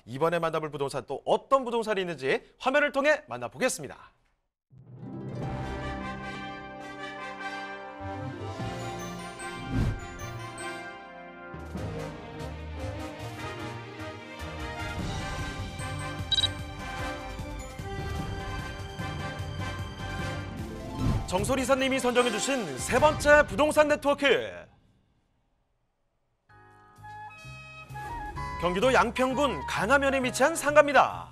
이번에 만나볼 부동산 또 어떤 부동산이 있는지 화면을 통해 만나보겠습니다. 정솔 이사님이 선정해주신 세 번째 부동산 네트워크. 경기도 양평군 강화면에 위치한 상가입니다.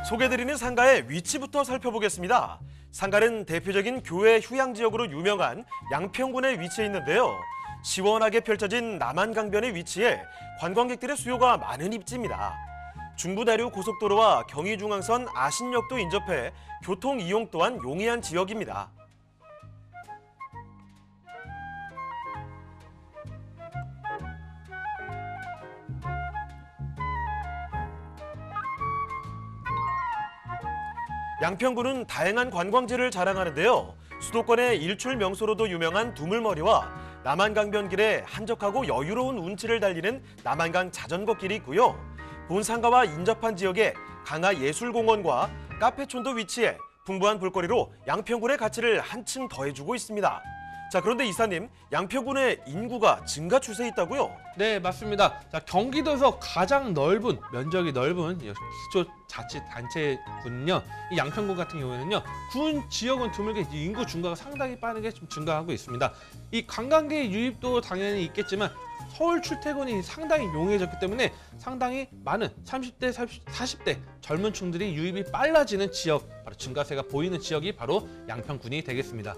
소개해드리는 상가의 위치부터 살펴보겠습니다. 상가는 대표적인 교외 휴양지역으로 유명한 양평군에 위치해 있는데요. 시원하게 펼쳐진 남한강변에 위치해 관광객들의 수요가 많은 입지입니다. 중부내륙 고속도로와 경의중앙선 아신역도 인접해 교통 이용 또한 용이한 지역입니다. 양평군은 다양한 관광지를 자랑하는데요. 수도권의 일출 명소로도 유명한 두물머리와 남한강변길에 한적하고 여유로운 운치를 달리는 남한강 자전거길이 있고요. 본 상가와 인접한 지역에 강화예술공원과 카페촌도 위치해 풍부한 볼거리로 양평군의 가치를 한층 더해주고 있습니다. 자, 그런데 이사님, 양평군의 인구가 증가 추세에 있다고요? 네, 맞습니다. 자, 경기도에서 가장 넓은, 면적이 넓은 기초자치단체군요. 이 양평군 같은 경우에는요, 군 지역은 드물게 인구 증가가 상당히 빠르게 좀 증가하고 있습니다. 이 관광객 유입도 당연히 있겠지만 서울 출퇴근이 상당히 용이해졌기 때문에 상당히 많은 30대, 40대 젊은 층들이 유입이 빨라지는 지역, 바로 증가세가 보이는 지역이 바로 양평군이 되겠습니다.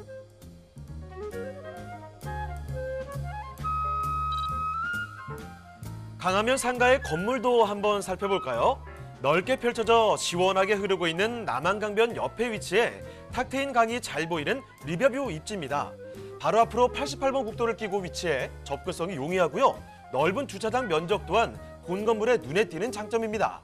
강화면 상가의 건물도 한번 살펴볼까요? 넓게 펼쳐져 시원하게 흐르고 있는 남한강변 옆에 위치해 탁 트인 강이 잘 보이는 리버뷰 입지입니다. 바로 앞으로 88번 국도를 끼고 위치해 접근성이 용이하고요. 넓은 주차장 면적 또한 본 건물에 눈에 띄는 장점입니다.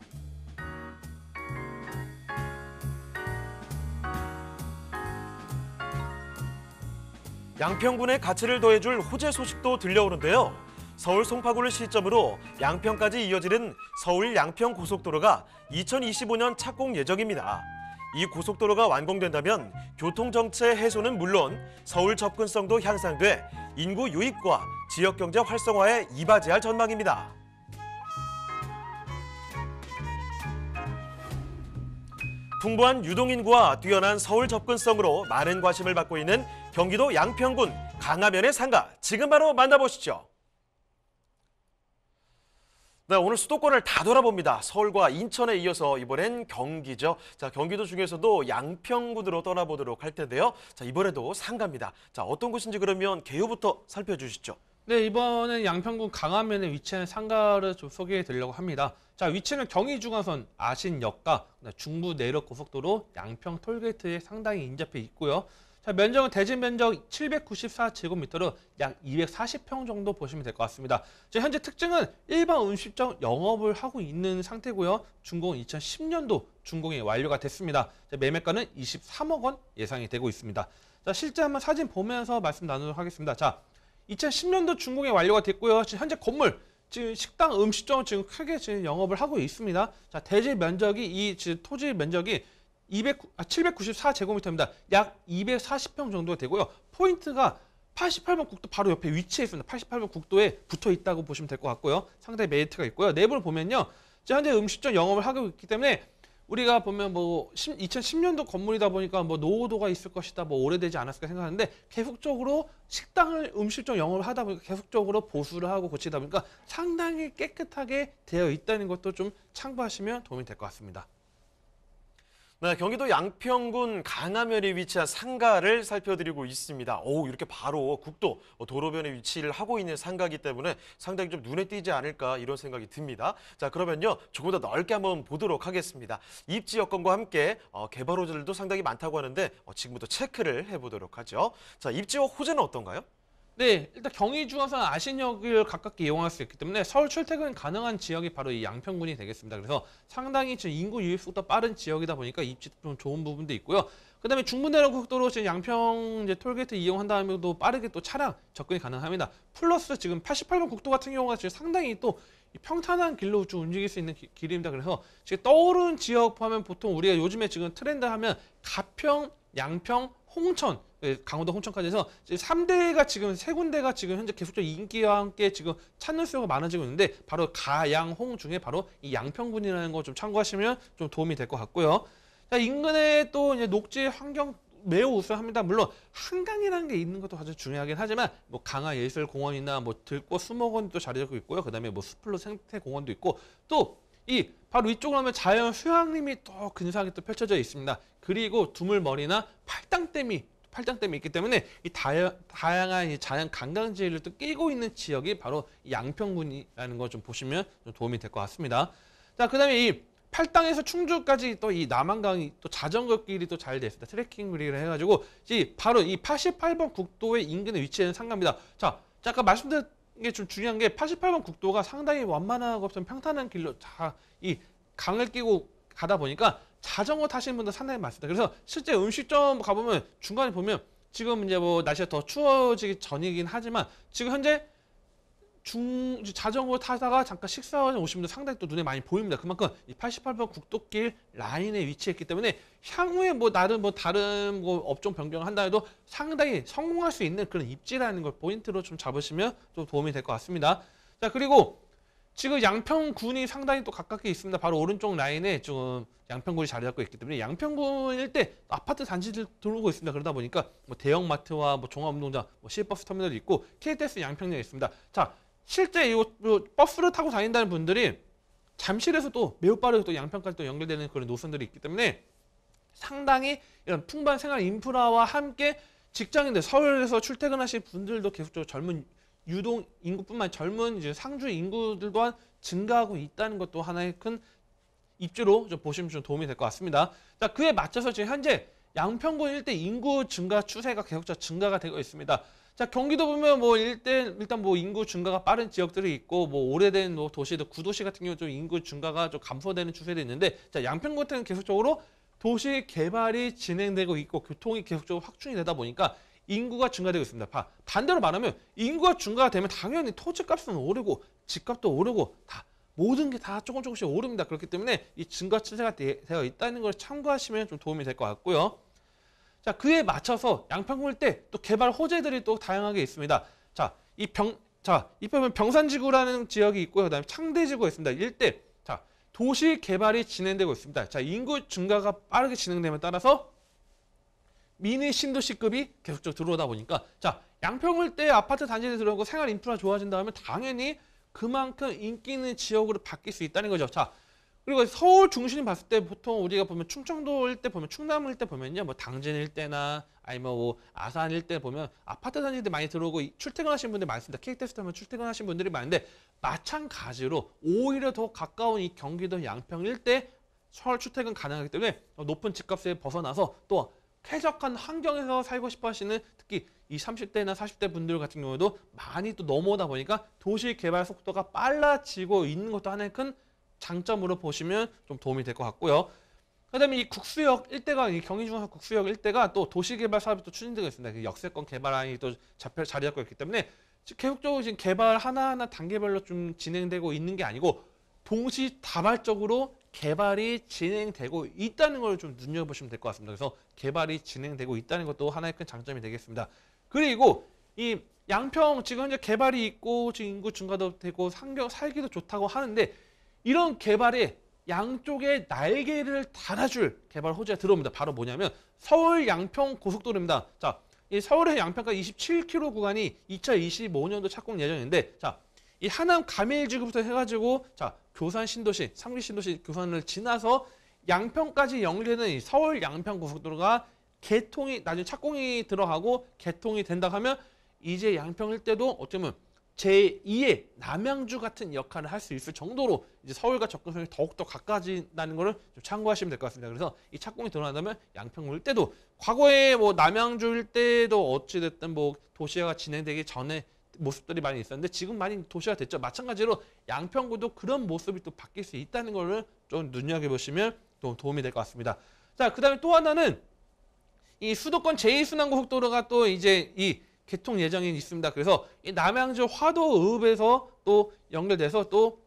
양평군의 가치를 더해줄 호재 소식도 들려오는데요. 서울 송파구를 시점으로 양평까지 이어지는 서울 양평 고속도로가 2025년 착공 예정입니다. 이 고속도로가 완공된다면 교통정체 해소는 물론 서울 접근성도 향상돼 인구 유입과 지역경제 활성화에 이바지할 전망입니다. 풍부한 유동인구와 뛰어난 서울 접근성으로 많은 관심을 받고 있는 경기도 양평군 강화면의 상가, 지금 바로 만나보시죠. 네, 오늘 수도권을 다 돌아봅니다. 서울과 인천에 이어서 이번엔 경기죠. 자, 경기도 중에서도 양평군으로 떠나보도록 할 텐데요. 자, 이번에도 상가입니다. 자, 어떤 곳인지 그러면 개요부터 살펴주시죠. 네, 이번엔 양평군 강화면에 위치한 상가를 좀 소개해 드리려고 합니다. 자, 위치는 경의중앙선 아신역과 중부 내륙 고속도로 양평 톨게이트에 상당히 인접해 있고요. 자, 면적은 대지 면적 794제곱미터로 약 240평 정도 보시면 될 것 같습니다. 자, 현재 특징은 일반 음식점 영업을 하고 있는 상태고요. 준공은 2010년도 준공이 완료가 됐습니다. 자, 매매가는 23억 원 예상이 되고 있습니다. 자, 실제 한번 사진 보면서 말씀 나누도록 하겠습니다. 자, 2010년도 준공이 완료가 됐고요. 현재 건물, 지금 식당, 음식점은 지금 크게 지금 영업을 하고 있습니다. 자, 대지 면적이 토지 면적이 794제곱미터입니다. 약 240평 정도 되고요. 포인트가 88번 국도 바로 옆에 위치해 있습니다. 88번 국도에 붙어 있다고 보시면 될 것 같고요. 상당히 메리트가 있고요. 내부를 보면요. 현재 음식점 영업을 하고 있기 때문에 우리가 보면 2010년도 건물이다 보니까 노후도가 있을 것이다, 오래되지 않았을까 생각하는데 계속적으로 식당을 음식점 영업을 하다 보니까 계속적으로 보수를 하고 고치다 보니까 상당히 깨끗하게 되어 있다는 것도 좀 참고하시면 도움이 될 것 같습니다. 네, 경기도 양평군 강화면에 위치한 상가를 살펴드리고 있습니다. 이렇게 바로 국도, 도로변에 위치를 하고 있는 상가이기 때문에 상당히 좀 눈에 띄지 않을까 이런 생각이 듭니다. 자, 그러면요, 조금 더 넓게 한번 보도록 하겠습니다. 입지 여건과 함께 개발 호재들도 상당히 많다고 하는데 지금부터 체크를 해보도록 하죠. 자, 입지와 호재는 어떤가요? 네, 일단 경의 중앙선 아신역을 가깝게 이용할 수 있기 때문에 서울 출퇴근 가능한 지역이 바로 이 양평군이 되겠습니다. 그래서 상당히 지금 인구 유입 속도가 빠른 지역이다 보니까 입지 좀 좋은 부분도 있고요. 그다음에 중부내륙고속도로 지금 양평 이제 톨게이트 이용한 다음에도 빠르게 또 차량 접근이 가능합니다. 플러스 지금 88번 국도 같은 경우가 지금 상당히 또 평탄한 길로 좀 움직일 수 있는 길입니다. 그래서 지금 떠오르는 지역 하면 보통 우리가 요즘에 지금 트렌드 하면 가평, 양평, 홍천, 강원도 홍천까지 해서 3대가 지금 세 군데가 지금 현재 계속적으로 인기와 함께 지금 찾는 수요가 많아지고 있는데 바로 가, 양, 홍 중에 바로 이 양평군이라는 거 좀 참고하시면 좀 도움이 될 것 같고요. 자, 인근에 또 이제 녹지 환경 매우 우수합니다. 물론 한강이라는 게 있는 것도 아주 중요하긴 하지만 뭐 강화예술공원이나 뭐 들꽃 수목원도 자리 잡고 있고요. 그다음에 뭐 숲풀로 생태공원도 있고 또 이 바로 이쪽으로 하면 자연 휴양림이 또 근사하게 또 펼쳐져 있습니다. 그리고 두물머리나 팔당댐이 있기 때문에 이 다양한 이 자연 관광지를 또 끼고 있는 지역이 바로 이 양평군이라는 거 좀 보시면 좀 도움이 될 것 같습니다. 자, 그다음에 이 팔당에서 충주까지 또 이 남한강이 또 자전거 길이 또 잘 되어 있습니다. 트레킹 거리를 해가지고 바로 이 88번 국도의 인근에 위치한 상가입니다. 자, 아까 말씀드린 게 좀 중요한 게 88번 국도가 상당히 완만하고 좀 평탄한 길로 이 강을 끼고 가다 보니까 자전거 타시는 분들 상당히 많습니다. 그래서 실제 음식점 가보면 중간에 보면 지금 이제 뭐 날씨가 더 추워지기 전이긴 하지만 지금 현재 자전거 타다가 잠깐 식사하러 오시는 분들 상당히 또 눈에 많이 보입니다. 그만큼 이 88번 국도길 라인에 위치했기 때문에 향후에 뭐 나름 뭐 다른 뭐 업종 변경을 한다 해도 상당히 성공할 수 있는 그런 입지라는 걸 포인트로 좀 잡으시면 좀 도움이 될 것 같습니다. 자, 그리고 지금 양평군이 상당히 또 가깝게 있습니다. 바로 오른쪽 라인에 좀 양평군이 자리 잡고 있기 때문에 양평군 일대 아파트 단지들 들어오고 있습니다. 그러다 보니까 뭐 대형마트와 뭐 종합운동장, 뭐 시외버스 터미널이 있고 KTX 양평역이 있습니다. 자, 실제 이 버스를 타고 다닌다는 분들이 잠실에서 또 매우 빠르게 또 양평까지 또 연결되는 그런 노선들이 있기 때문에 상당히 이런 풍부한 생활 인프라와 함께 직장인들 서울에서 출퇴근하실 분들도 계속적으로 젊은 유동 인구뿐만 아니라 젊은 이제 상주 인구들 또한 증가하고 있다는 것도 하나의 큰 입지로 좀 보시면 좀 도움이 될 것 같습니다. 자, 그에 맞춰서 지금 현재 양평군 일대 인구 증가 추세가 계속적으로 증가가 되고 있습니다. 자, 경기도 보면 뭐 일단 뭐 인구 증가가 빠른 지역들이 있고 뭐 오래된 뭐 도시들 구도시 같은 경우 좀 인구 증가가 좀 감소되는 추세도 있는데 자, 양평군 같은 계속적으로 도시 개발이 진행되고 있고 교통이 계속적으로 확충이 되다 보니까 인구가 증가되고 있습니다. 반대로 말하면 인구가 증가가 되면 당연히 토지값은 오르고 집값도 오르고 다 모든 게 다 조금씩 오릅니다. 그렇기 때문에 이 증가 추세가 되어 있다는 걸 참고하시면 좀 도움이 될 것 같고요. 자, 그에 맞춰서 양평군 일대 또 개발 호재들이 또 다양하게 있습니다. 자, 이 보면 병산지구라는 지역이 있고요. 그다음에 창대지구가 있습니다. 일대 자, 도시 개발이 진행되고 있습니다. 자, 인구 증가가 빠르게 진행됨에 따라서 미니 신도시급이 계속적으로 들어오다 보니까 자, 양평 일대 아파트 단지에 들어오고 생활 인프라 좋아진다 하면 당연히 그만큼 인기 있는 지역으로 바뀔 수 있다는 거죠. 자, 그리고 서울 중심을 봤을 때 보통 우리가 보면 충청도 일대 보면 충남 일대 보면요, 뭐 당진 일대나 아니면 뭐 아산 일대 보면 아파트 단지들 많이 들어오고 출퇴근하시는 분들이 많습니다. KTX 타면 출퇴근하시는 분들이 많은데 마찬가지로 오히려 더 가까운 이 경기도 양평 일대 서울 출퇴근 가능하기 때문에 높은 집값에 벗어나서 또 쾌적한 환경에서 살고 싶어 하시는 특히 이 30대나 40대 분들 같은 경우도 많이 또 넘어오다 보니까 도시 개발 속도가 빨라지고 있는 것도 하나의 큰 장점으로 보시면 좀 도움이 될 것 같고요. 그다음에 이 국수역 일대가 이 경의중앙선 국수역 일대가 또 도시개발 사업이 또 추진되고 있습니다. 그 역세권 개발안이 또 자리 잡고 있기 때문에 계속적으로 지금 개발 하나하나 단계별로 좀 진행되고 있는 게 아니고 동시다발적으로 개발이 진행되고 있다는 걸 좀 눈여보시면 될 것 같습니다. 그래서 개발이 진행되고 있다는 것도 하나의 큰 장점이 되겠습니다. 그리고 이 양평 지금 현재 개발이 있고 지금 인구 증가도 되고 살기도 좋다고 하는데 이런 개발에 양쪽에 날개를 달아줄 개발 호재가 들어옵니다. 바로 뭐냐면 서울 양평 고속도로입니다. 자, 이 서울에서 양평까지 27km 구간이 2025년도 착공 예정인데 자, 이 하남 가밀지구부터 해가지고 자, 교산 신도시, 상리 신도시 교산을 지나서 양평까지 연결되는 이 서울 양평 고속도로가 나중에 착공이 들어가고 개통이 된다 하면 이제 양평 일대도 어쩌면 제2의 남양주 같은 역할을 할 수 있을 정도로 이제 서울과 접근성이 더욱더 가까워진다는 것을 좀 참고하시면 될 것 같습니다. 그래서 이 착공이 들어간다면 양평구 일대도 과거에 뭐 남양주 일대도 어찌됐든 뭐 도시화가 진행되기 전에 모습들이 많이 있었는데 지금 많이 도시화 됐죠. 마찬가지로 양평구도 그런 모습이 또 바뀔 수 있다는 것을 좀 눈여겨보시면 또 도움이 될 것 같습니다. 자, 그다음에 또 하나는 이 수도권 제2순환고속도로가 또 이제 이 개통 예정이 있습니다. 그래서 이 남양주 화도읍에서 또 연결돼서 또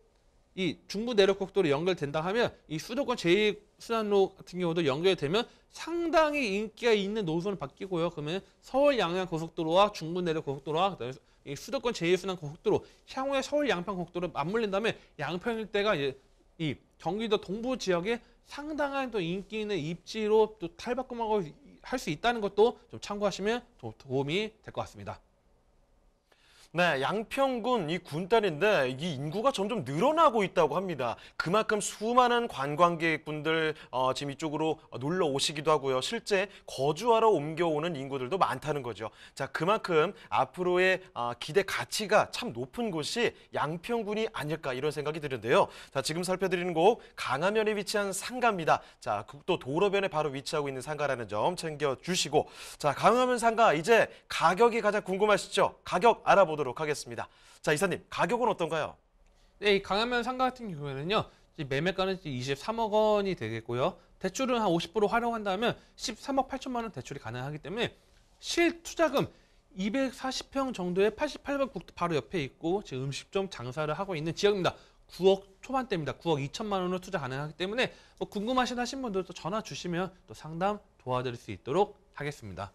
이 중부 내륙고속도로 연결된다 하면 이 수도권 제2순환로 같은 경우도 연결되면 상당히 인기가 있는 노선을 바뀌고요. 그러면 서울 양양 고속도로와 중부 내륙 고속도로와 그다음에 이 수도권 제2순환 고속도로 향후에 서울 양평 고속도로 맞물린 다음에 양평 일대가 이 경기도 동부 지역에 상당한 또 인기 있는 입지로 또 탈바꿈하고 할 수 있다는 것도 좀 참고하시면 도움이 될 것 같습니다. 네, 양평군 이 군단인데 이 인구가 점점 늘어나고 있다고 합니다. 그만큼 수많은 관광객분들 지금 이쪽으로 놀러 오시기도 하고요. 실제 거주하러 옮겨오는 인구들도 많다는 거죠. 자, 그만큼 앞으로의 기대 가치가 참 높은 곳이 양평군이 아닐까 이런 생각이 드는데요. 자, 지금 살펴드리는 곳 강화면에 위치한 상가입니다. 자, 또 도로변에 바로 위치하고 있는 상가라는 점 챙겨주시고, 자, 강화면 상가 이제 가격이 가장 궁금하시죠? 가격 알아보도록 하겠습니다. 자, 이사님, 가격은 어떤가요? 네, 이 강화면 상가 같은 경우에는요. 매매가는 23억 원이 되겠고요. 대출은 한 50% 활용한다면 13억 8천만 원 대출이 가능하기 때문에 실투자금 240평 정도의 88번 국도 바로 옆에 있고 지금 음식점 장사를 하고 있는 지역입니다. 9억 초반대입니다. 9억 2천만 원으로 투자 가능하기 때문에 뭐 궁금하신 분들도 전화 주시면 또 상담 도와드릴 수 있도록 하겠습니다.